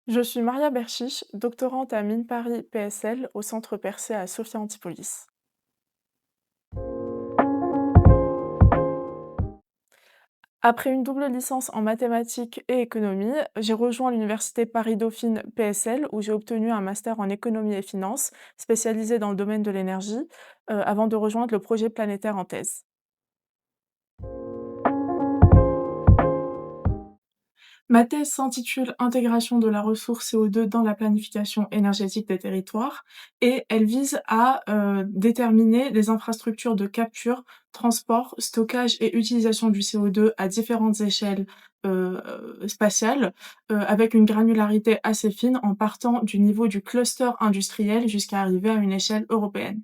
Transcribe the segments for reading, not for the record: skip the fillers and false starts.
Je suis Maria Berchiche, doctorante à Mines Paris PSL au centre Persée à Sophia Antipolis. Après une double licence en mathématiques et économie, j'ai rejoint l'université Paris-Dauphine PSL où j'ai obtenu un master en économie et finance spécialisé dans le domaine de l'énergie avant de rejoindre le projet planétaire en thèse. Ma thèse s'intitule Intégration de la ressource CO2 dans la planification énergétique des territoires et elle vise à déterminer les infrastructures de capture, transport, stockage et utilisation du CO2 à différentes échelles spatiales avec une granularité assez fine en partant du niveau du cluster industriel jusqu'à arriver à une échelle européenne.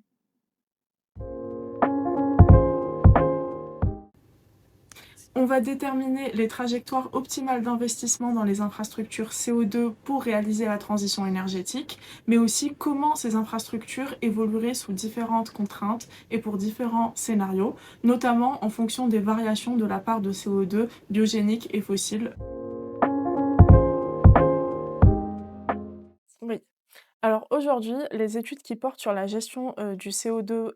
On va déterminer les trajectoires optimales d'investissement dans les infrastructures CO2 pour réaliser la transition énergétique, mais aussi comment ces infrastructures évolueraient sous différentes contraintes et pour différents scénarios, notamment en fonction des variations de la part de CO2 biogénique et fossile. Oui. Alors aujourd'hui, les études qui portent sur la gestion, du CO2,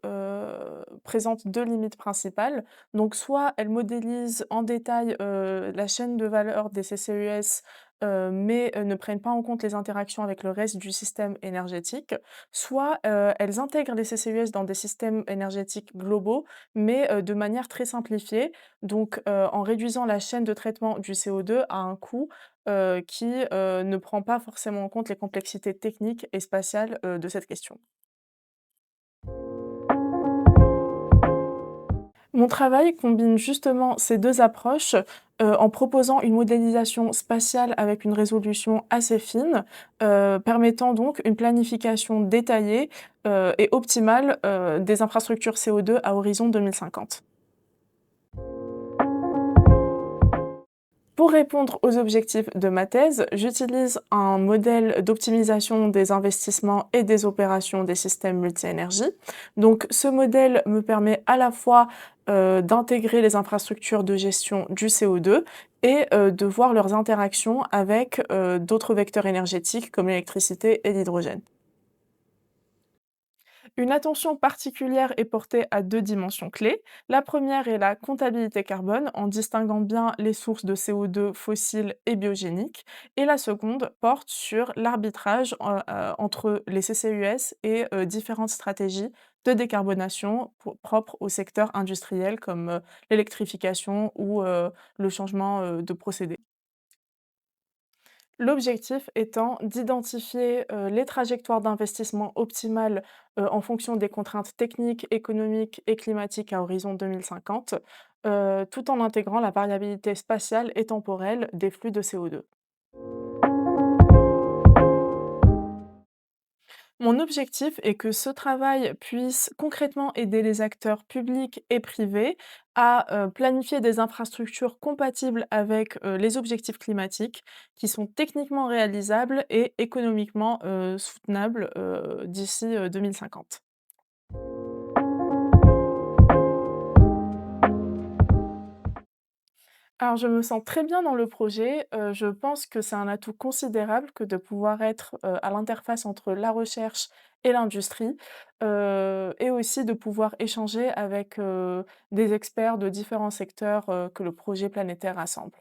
présentent 2 limites principales. Donc soit elles modélisent en détail, la chaîne de valeur des CCUS, mais, ne prennent pas en compte les interactions avec le reste du système énergétique. Soit, elles intègrent les CCUS dans des systèmes énergétiques globaux, mais, de manière très simplifiée. Donc, en réduisant la chaîne de traitement du CO2 à un coût qui, ne prend pas forcément en compte les complexités techniques et spatiales, de cette question. Mon travail combine justement ces 2 approches, en proposant une modélisation spatiale avec une résolution assez fine, permettant donc une planification détaillée, et optimale, des infrastructures CO2 à horizon 2050. Pour répondre aux objectifs de ma thèse, j'utilise un modèle d'optimisation des investissements et des opérations des systèmes multi-énergie. Donc ce modèle me permet à la fois, d'intégrer les infrastructures de gestion du CO2 et de voir leurs interactions avec, d'autres vecteurs énergétiques comme l'électricité et l'hydrogène. Une attention particulière est portée à 2 dimensions clés. La première est la comptabilité carbone, en distinguant bien les sources de CO2 fossiles et biogéniques. Et la seconde porte sur l'arbitrage entre les CCUS et différentes stratégies de décarbonation propres au secteur industriel comme l'électrification ou le changement de procédé. L'objectif étant d'identifier, les trajectoires d'investissement optimales, en fonction des contraintes techniques, économiques et climatiques à horizon 2050, tout en intégrant la variabilité spatiale et temporelle des flux de CO2. Mon objectif est que ce travail puisse concrètement aider les acteurs publics et privés à planifier des infrastructures compatibles avec les objectifs climatiques qui sont techniquement réalisables et économiquement soutenables d'ici 2050. Alors je me sens très bien dans le projet, je pense que c'est un atout considérable que de pouvoir être, à l'interface entre la recherche et l'industrie, et aussi de pouvoir échanger avec, des experts de différents secteurs, que le projet planétaire rassemble.